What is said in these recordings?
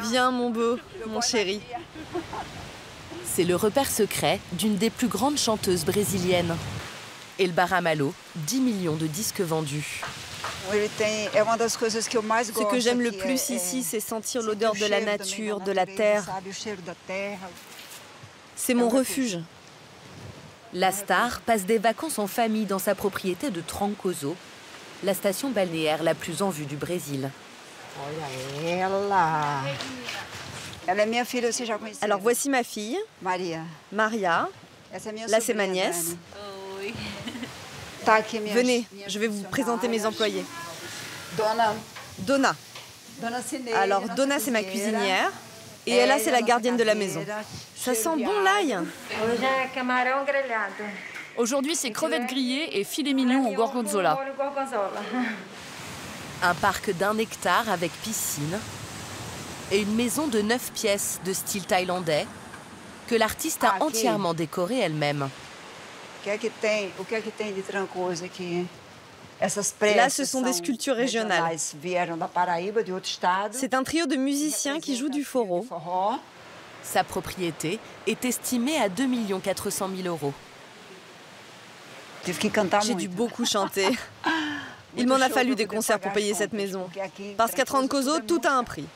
Viens, mon beau, mon chéri. C'est le repère secret d'une des plus grandes chanteuses brésiliennes. Elba Ramalho, 10 millions de disques vendus. Ce que j'aime le plus ici, c'est sentir l'odeur de la nature, de la terre. C'est mon refuge. La star passe des vacances en famille dans sa propriété de Trancoso, la station balnéaire la plus en vue du Brésil. Alors voici ma fille, Maria. Là, c'est ma nièce. Venez, je vais vous présenter mes employés. Donna. Alors, Donna, c'est ma cuisinière. Et elle, c'est la gardienne de la maison. Ça sent bon l'ail. Aujourd'hui, c'est crevettes grillées et filets mignons au gorgonzola. Un parc d'1 hectare avec piscine et une maison de 9 pièces de style thaïlandais que l'artiste a entièrement décorée elle-même. Là, ce sont des sculptures régionales. C'est un trio de musiciens qui jouent du forró. Sa propriété est estimée à 2 400 000 €. J'ai dû beaucoup chanter. Il m'en a fallu des concerts pour payer cette maison. Parce qu'à Trancoso, tout a un prix.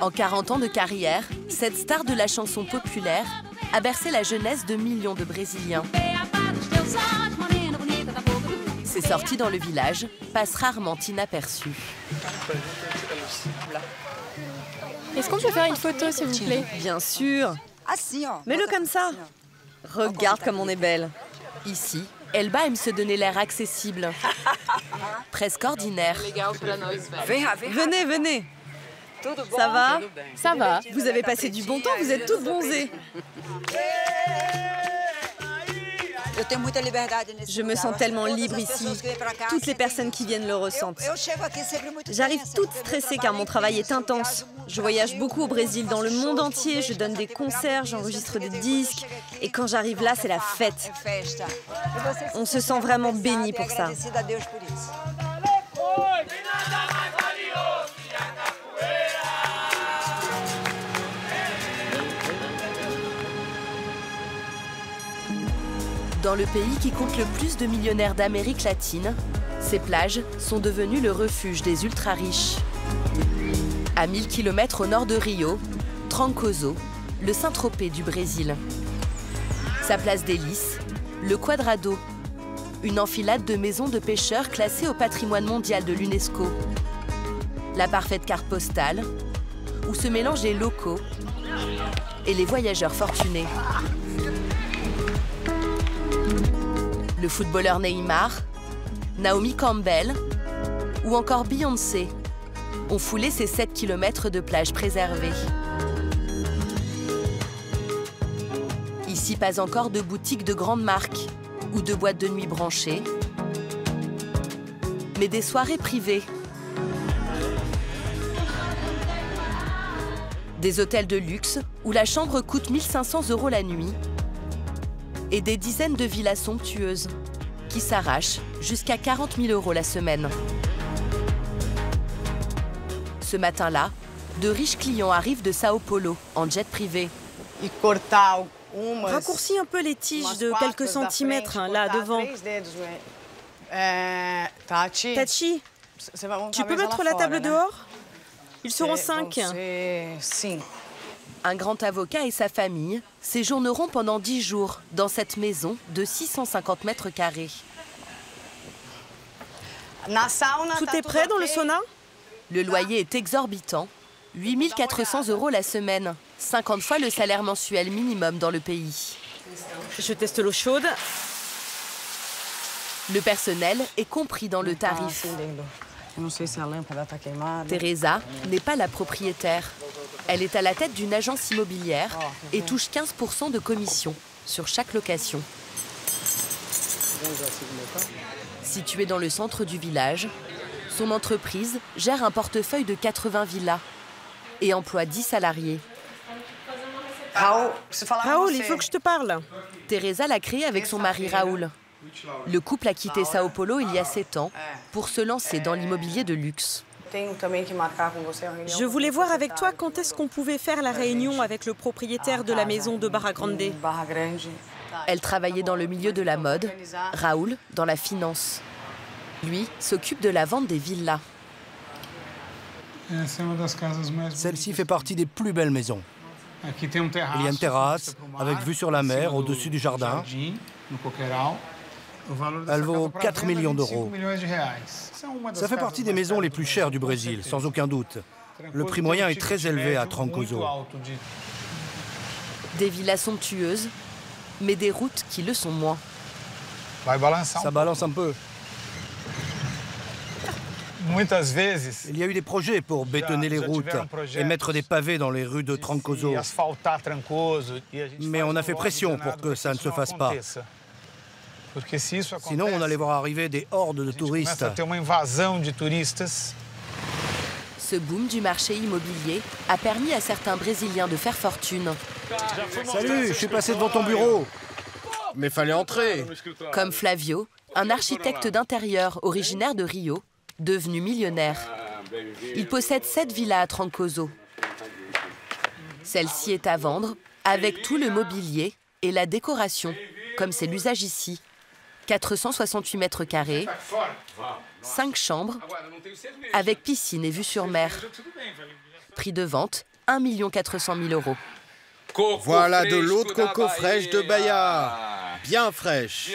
En 40 ans de carrière, cette star de la chanson populaire a bercé la jeunesse de millions de Brésiliens. Ses sorties dans le village passent rarement inaperçues. Est-ce qu'on peut faire une photo, s'il vous plaît? Bien sûr. Mets-le comme ça. Regarde comme on est belle. Ici, Elba aime se donner l'air accessible, presque ordinaire. Venez, venez. Ça va? Ça va. Vous avez passé du bon temps, vous êtes toutes bronzées. Je me sens tellement libre ici. Toutes les personnes qui viennent le ressentent. J'arrive toute stressée car mon travail est intense. Je voyage beaucoup au Brésil, dans le monde entier. Je donne des concerts, j'enregistre des disques. Et quand j'arrive là, c'est la fête. On se sent vraiment béni pour ça. Dans le pays qui compte le plus de millionnaires d'Amérique latine, ces plages sont devenues le refuge des ultra-riches. À 1000 km au nord de Rio, Trancoso, le Saint-Tropez du Brésil. Sa place d'hélice, le Quadrado, une enfilade de maisons de pêcheurs classées au patrimoine mondial de l'UNESCO. La parfaite carte postale, où se mélangent les locaux et les voyageurs fortunés. Le footballeur Neymar, Naomi Campbell ou encore Beyoncé ont foulé ces 7 km de plage préservée. Ici, pas encore de boutiques de grandes marques ou de boîtes de nuit branchées, mais des soirées privées. Des hôtels de luxe où la chambre coûte 1 500 € la nuit et des dizaines de villas somptueuses qui s'arrachent jusqu'à 40 000 € la semaine. Ce matin-là, de riches clients arrivent de Sao Paulo en jet privé. Raccourcis un peu les tiges de quelques centimètres là devant. Tachi, tu peux mettre la table dehors? Ils seront 5. Un grand avocat et sa famille séjourneront pendant 10 jours dans cette maison de 650 mètres carrés. Tout est prêt dans le sauna? Le loyer est exorbitant, 8 400 € la semaine, 50 fois le salaire mensuel minimum dans le pays. Je teste l'eau chaude. Le personnel est compris dans le tarif. Teresa n'est pas la propriétaire. Elle est à la tête d'une agence immobilière et touche 15% de commission sur chaque location. Située dans le centre du village, son entreprise gère un portefeuille de 80 villas et emploie 10 salariés. Raoul, il faut que je te parle. Teresa l'a créé avec son mari Raoul. Le couple a quitté Sao Paulo il y a 7 ans pour se lancer dans l'immobilier de luxe. Je voulais voir avec toi quand est-ce qu'on pouvait faire la réunion avec le propriétaire de la maison de Barra Grande. Elle travaillait dans le milieu de la mode, Raoul dans la finance. Lui s'occupe de la vente des villas. Celle-ci fait partie des plus belles maisons. Il y a une terrasse avec vue sur la mer au-dessus du jardin. Elle vaut 4 millions d'euros. Ça fait partie des maisons les plus chères du Brésil, sans aucun doute. Le prix moyen est très élevé à Trancoso. Des villas somptueuses, mais des routes qui le sont moins. Ça balance un peu. Il y a eu des projets pour bétonner les routes et mettre des pavés dans les rues de Trancoso. Mais on a fait pression pour que ça ne se fasse pas. Sinon, on allait voir arriver des hordes de touristes. Ce boom du marché immobilier a permis à certains Brésiliens de faire fortune. Salut, je suis passé devant ton bureau. Mais fallait entrer. Comme Flavio, un architecte d'intérieur originaire de Rio, devenu millionnaire. Il possède 7 villas à Trancoso. Celle-ci est à vendre avec tout le mobilier et la décoration, comme c'est l'usage ici. 468 mètres carrés, 5 chambres, avec piscine et vue sur mer. Prix de vente, 1 400 000 euros. Voilà de l'eau de coco fraîche de Bahia. Bien fraîche.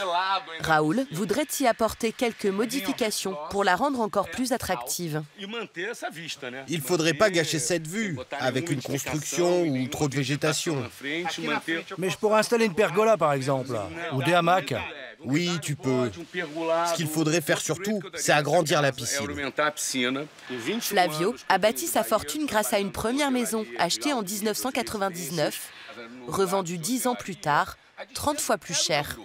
Raoul voudrait y apporter quelques modifications pour la rendre encore plus attractive. Il ne faudrait pas gâcher cette vue, avec une construction ou trop de végétation. Mais je pourrais installer une pergola, par exemple, ou des hamacs. Oui, tu peux. Ce qu'il faudrait faire surtout, c'est agrandir la piscine. Flavio a bâti sa fortune grâce à une première maison achetée en 1999, revendue 10 ans plus tard, 30 fois plus cher.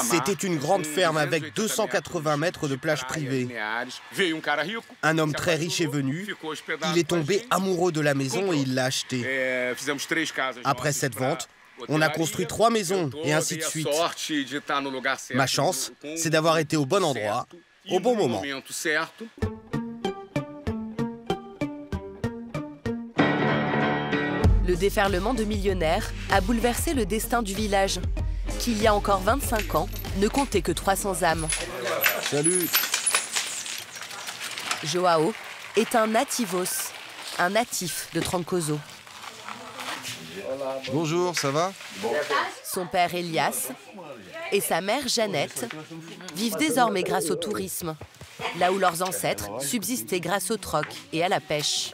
C'était une grande ferme avec 280 mètres de plage privée. Un homme très riche est venu, il est tombé amoureux de la maison et il l'a achetée. Après cette vente, on a construit 3 maisons et ainsi de suite. Ma chance, c'est d'avoir été au bon endroit, au bon moment. Le déferlement de millionnaires a bouleversé le destin du village, qui il y a encore 25 ans ne comptait que 300 âmes. Salut. Joao est un nativos, un natif de Trancoso. Bonjour, ça va? Son père Elias et sa mère Jeannette vivent désormais grâce au tourisme, là où leurs ancêtres subsistaient grâce au troc et à la pêche.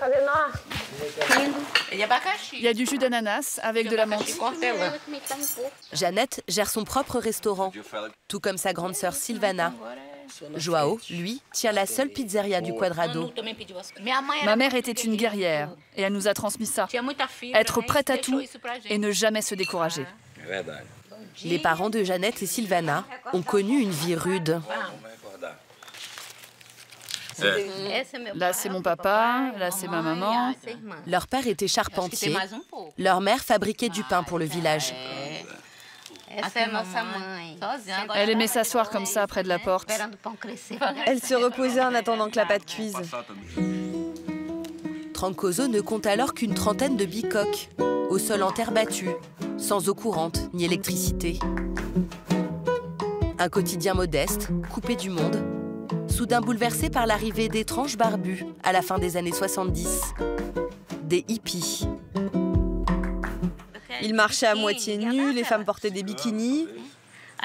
Il y a du jus d'ananas avec de la menthe. Jeannette gère son propre restaurant, tout comme sa grande sœur Silvana. Joao, lui, tient la seule pizzeria du Quadrado. Ma mère était une guerrière et elle nous a transmis ça. Être prête à tout et ne jamais se décourager. Les parents de Jeannette et Silvana ont connu une vie rude. Là, c'est mon papa, là, c'est ma maman. Leur père était charpentier. Leur mère fabriquait du pain pour le village. Elle aimait s'asseoir comme ça près de la porte. Elle se reposait en attendant que la pâte cuise. Trancoso ne compte alors qu'une trentaine de bicoques, au sol en terre battue, sans eau courante ni électricité. Un quotidien modeste, coupé du monde, soudain bouleversé par l'arrivée d'étranges barbus à la fin des années 70. Des hippies. Ils marchaient à moitié nus, les femmes portaient des bikinis.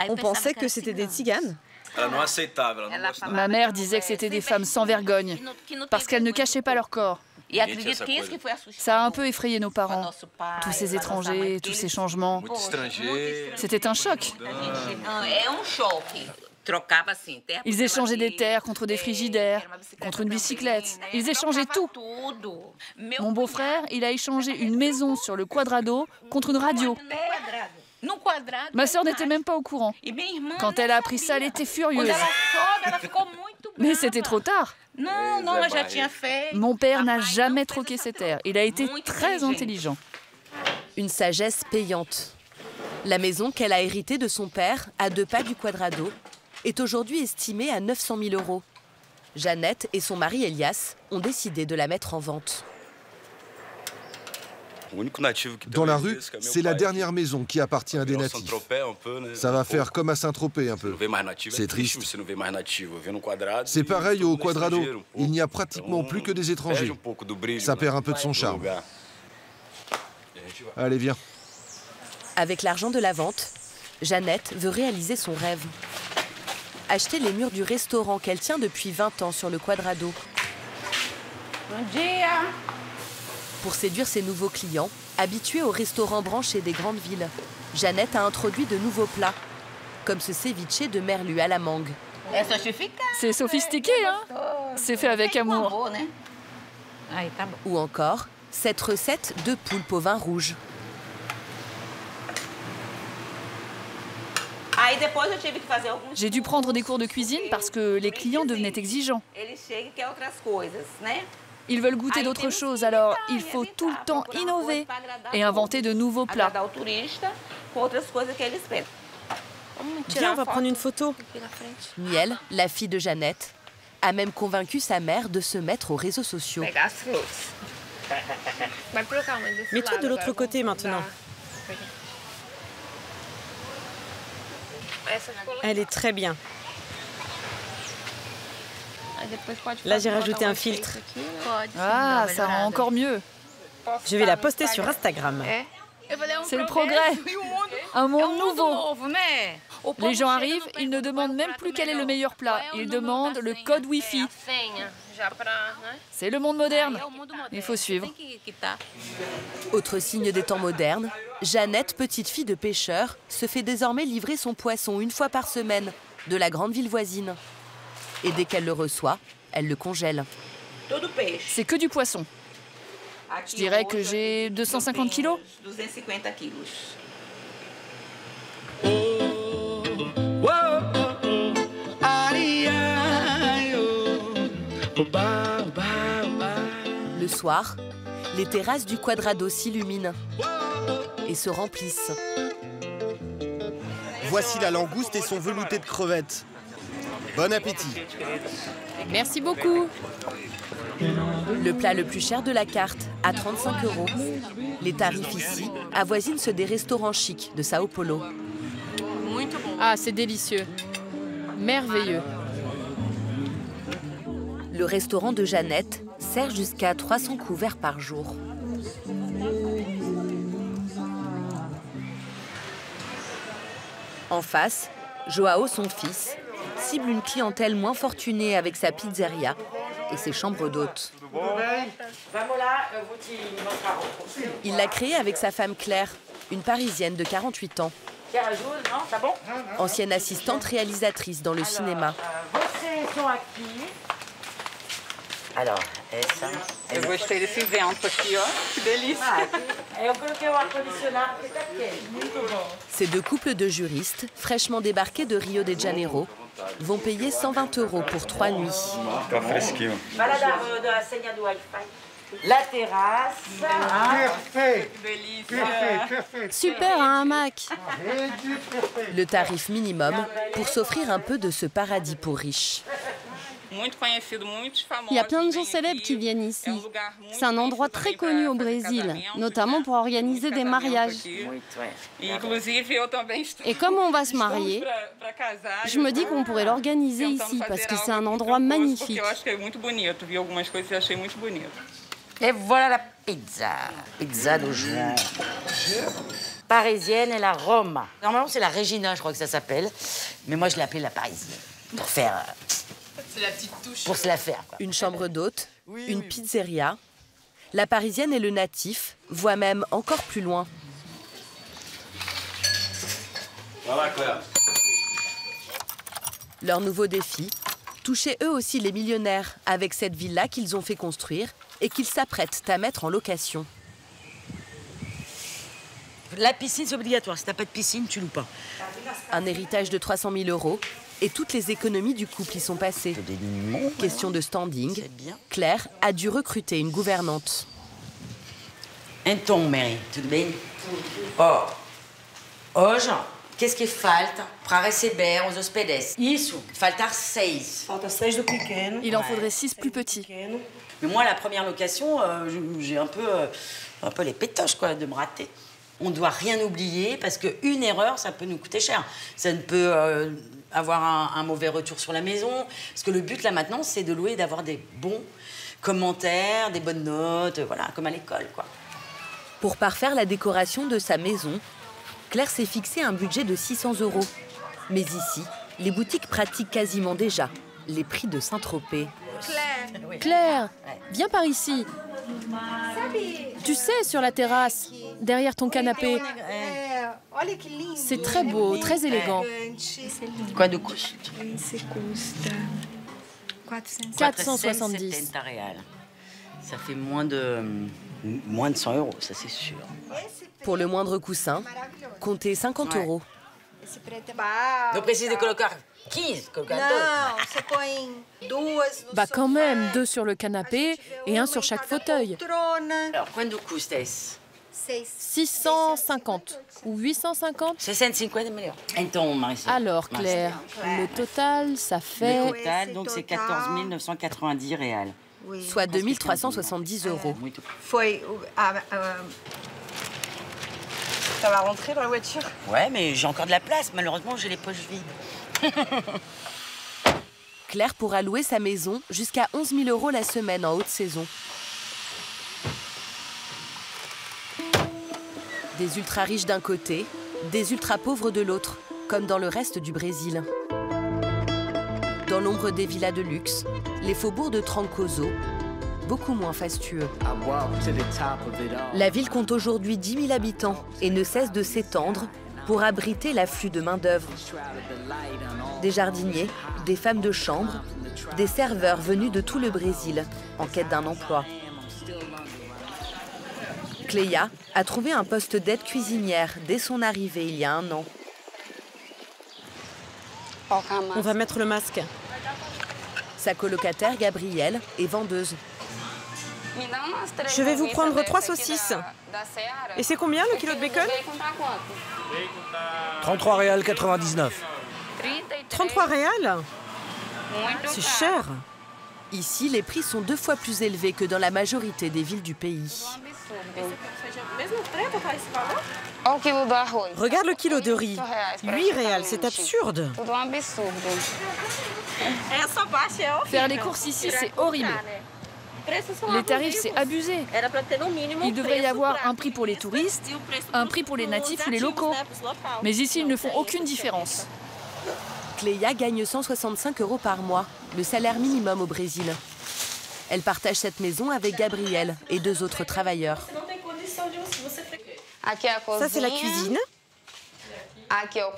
On pensait que c'était des tziganes. Ma mère disait que c'était des femmes sans vergogne, parce qu'elles ne cachaient pas leur corps. Ça a un peu effrayé nos parents. Tous ces étrangers, tous ces changements. C'était un choc. Ils échangeaient des terres contre des frigidaires, contre une bicyclette. Ils échangeaient tout. Mon beau-frère, il a échangé une maison sur le Quadrado contre une radio. Ma sœur n'était même pas au courant. Quand elle a appris ça, elle était furieuse. Mais c'était trop tard. Mon père n'a jamais troqué ses terres. Il a été très intelligent. Une sagesse payante. La maison qu'elle a héritée de son père, à 2 pas du Quadrado, est aujourd'hui estimée à 900 000 €. Jeannette et son mari Elias ont décidé de la mettre en vente. Dans la rue, c'est la dernière maison qui appartient à des natifs. Ça va faire comme à Saint-Tropez un peu. C'est triste. C'est pareil au Quadrado. Il n'y a pratiquement plus que des étrangers. Ça perd un peu de son charme. Allez, viens. Avec l'argent de la vente, Jeannette veut réaliser son rêve. Acheter les murs du restaurant qu'elle tient depuis 20 ans sur le Quadrado. Pour séduire ses nouveaux clients, habitués aux restaurants branchés des grandes villes, Jeannette a introduit de nouveaux plats, comme ce ceviche de merlu à la mangue. C'est sophistiqué, hein? C'est fait avec amour. Ou encore, cette recette de poulpe au vin rouge. J'ai dû prendre des cours de cuisine parce que les clients devenaient exigeants. Ils veulent goûter d'autres choses, alors il faut tout le temps innover et inventer de nouveaux plats. Viens, on va prendre une photo. Miel, la fille de Jeannette, a même convaincu sa mère de se mettre aux réseaux sociaux. Mets-toi de l'autre côté maintenant. Elle est très bien. Là, j'ai rajouté un filtre. Ah, ça rend encore mieux. Je vais la poster sur Instagram. C'est le progrès. Un monde nouveau. Les gens arrivent, ils ne demandent même plus quel est le meilleur plat. Ils demandent le code Wi-Fi. C'est le monde moderne. Il faut suivre. Autre signe des temps modernes, Jeannette, petite fille de pêcheur, se fait désormais livrer son poisson 1 fois par semaine de la grande ville voisine. Et dès qu'elle le reçoit, elle le congèle. C'est que du poisson. Je dirais que j'ai 250 kilos. Le soir, les terrasses du Quadrado s'illuminent et se remplissent. Voici la langouste et son velouté de crevettes. Bon appétit. Merci beaucoup. Le plat le plus cher de la carte, à 35 €. Les tarifs ici avoisinent ceux des restaurants chics de Sao Paulo. Ah, c'est délicieux. Merveilleux. Le restaurant de Jeannette sert jusqu'à 300 couverts par jour. En face, Joao, son fils, cible une clientèle moins fortunée avec sa pizzeria et ses chambres d'hôtes. Il l'a créée avec sa femme Claire, une Parisienne de 48 ans. Ancienne assistante réalisatrice dans le cinéma. Alors, essa. Eu gostei desse vento aqui, ó. Que delícia. Eu coloquei o ar-condicionado porque tá quente. Muito bom. Ces 2 couples de juristes, fraîchement débarqués de Rio de Janeiro, vont payer 120 € pour 3 nuits. Tá fresquinho. Vai lá dar a senha do Wi-Fi. La terrasse. Super, un hamac. Le tarif minimum pour s'offrir un peu de ce paradis pour riches. Il y a plein de gens célèbres qui viennent ici. C'est un endroit très connu au Brésil, notamment pour organiser des mariages. Et comme on va se marier, je me dis qu'on pourrait l'organiser ici parce que c'est un endroit magnifique. Et voilà la pizza. Pizza de João. Parisienne et la Roma. Normalement, c'est la Regina, je crois que ça s'appelle. Mais moi, je l'ai appelée la Parisienne. Pour faire... C'est la petite touche. Pour se la faire, quoi. Une chambre d'hôte, une pizzeria. La Parisienne et le natif voient même encore plus loin. Leur nouveau défi, toucher eux aussi les millionnaires avec cette villa qu'ils ont fait construire et qu'ils s'apprêtent à mettre en location. La piscine, c'est obligatoire. Si t'as pas de piscine, tu loues pas. Un héritage de 300 000 € et toutes les économies du couple y sont passées. Question de standing, Claire a dû recruter une gouvernante. Então, Mary, tudo bem? Ó, Hoje, qu'est-ce que falta para receber os hospedes? Isso, faltar 6. Falta 6 de pequeno. Il en faudrait 6 plus petits. Mais moi, la première location, j'ai un peu les pétoches, quoi, de me rater. On ne doit rien oublier parce qu'une erreur, ça peut nous coûter cher. Ça ne peut avoir un mauvais retour sur la maison. Parce que le but, là, maintenant, c'est de louer et d'avoir des bons commentaires, des bonnes notes, voilà, comme à l'école, quoi. Pour parfaire la décoration de sa maison, Claire s'est fixé un budget de 600 €. Mais ici, les boutiques pratiquent quasiment déjà les prix de Saint-Tropez. Claire, viens par ici. Tu sais, sur la terrasse, derrière ton canapé. C'est très beau, très élégant. Quoi de coûte? 470. Ça fait moins de 100 €, ça c'est sûr. Pour le moindre coussin, comptez 50 €. Não precisa colocar 15, colocar 2. Bah quand même, 2 sur le canapé et 1 sur chaque fauteuil. Alors, quanto custa esse? 650 ou 850. 650 é melhor. Então, Marissa. Alors, Claire, le total, ça fait... Le total, donc c'est 14 990 reais. Soit 2370 €. Ça va rentrer dans la voiture? Ouais, mais j'ai encore de la place. Malheureusement, j'ai les poches vides. Claire pourra louer sa maison jusqu'à 11 000 € la semaine en haute saison. Des ultra-riches d'un côté, des ultra-pauvres de l'autre, comme dans le reste du Brésil. Dans l'ombre des villas de luxe, les faubourgs de Trancoso, beaucoup moins fastueux. La ville compte aujourd'hui 10 000 habitants et ne cesse de s'étendre pour abriter l'afflux de main-d'œuvre. Des jardiniers, des femmes de chambre, des serveurs venus de tout le Brésil en quête d'un emploi. Cléa a trouvé un poste d'aide cuisinière dès son arrivée il y a 1 an. On va mettre le masque. Sa colocataire, Gabrielle, est vendeuse. Je vais vous prendre 3 saucisses. Et c'est combien le kilo de bacon? 33 reals 99. 33 reals? C'est cher. Ici, les prix sont 2 fois plus élevés que dans la majorité des villes du pays. Regarde le kilo de riz. 8 reals, c'est absurde. Faire les courses ici, c'est horrible. Les tarifs, c'est abusé. Il devrait y avoir un prix pour les touristes, un prix pour les natifs ou les locaux. Mais ici, ils ne font aucune différence. Cléa gagne 165 € par mois, le salaire minimum au Brésil. Elle partage cette maison avec Gabrielle et 2 autres travailleurs. Ça, c'est la cuisine.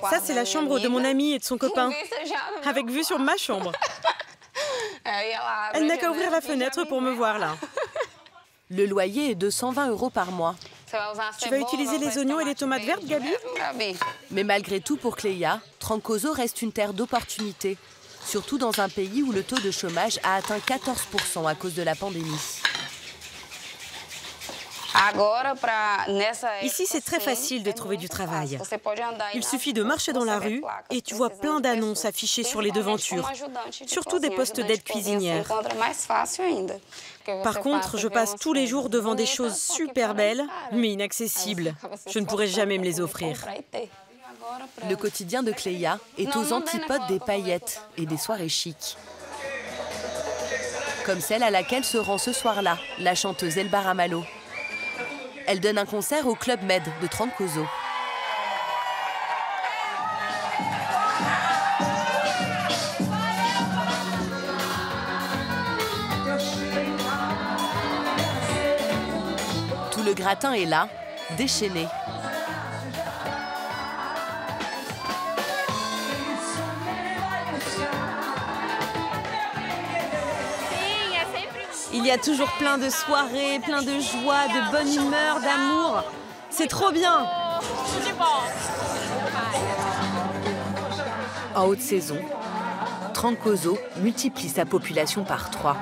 Ça, c'est la chambre de mon amie et de son copain, avec vue sur ma chambre. Elle n'a qu'à ouvrir la fenêtre pour me voir là. Le loyer est de 120 € par mois. Tu vas utiliser les oignons et les tomates vertes, Gabi? Mais malgré tout, pour Cléa, Trancoso reste une terre d'opportunités, surtout dans un pays où le taux de chômage a atteint 14% à cause de la pandémie. Ici, c'est très facile de trouver du travail. Il suffit de marcher dans la rue et tu vois plein d'annonces affichées sur les devantures, surtout des postes d'aide cuisinière. Par contre, je passe tous les jours devant des choses super belles, mais inaccessibles. Je ne pourrai jamais me les offrir. Le quotidien de Cléa est aux antipodes des paillettes et des soirées chics. Comme celle à laquelle se rend ce soir-là la chanteuse Elba Ramalho. Elle donne un concert au Club Med de Trancoso. Tout le gratin est là, déchaîné. Il y a toujours plein de soirées, plein de joie, de bonne humeur, d'amour. C'est trop bien! En haute saison, Trancoso multiplie sa population par 3.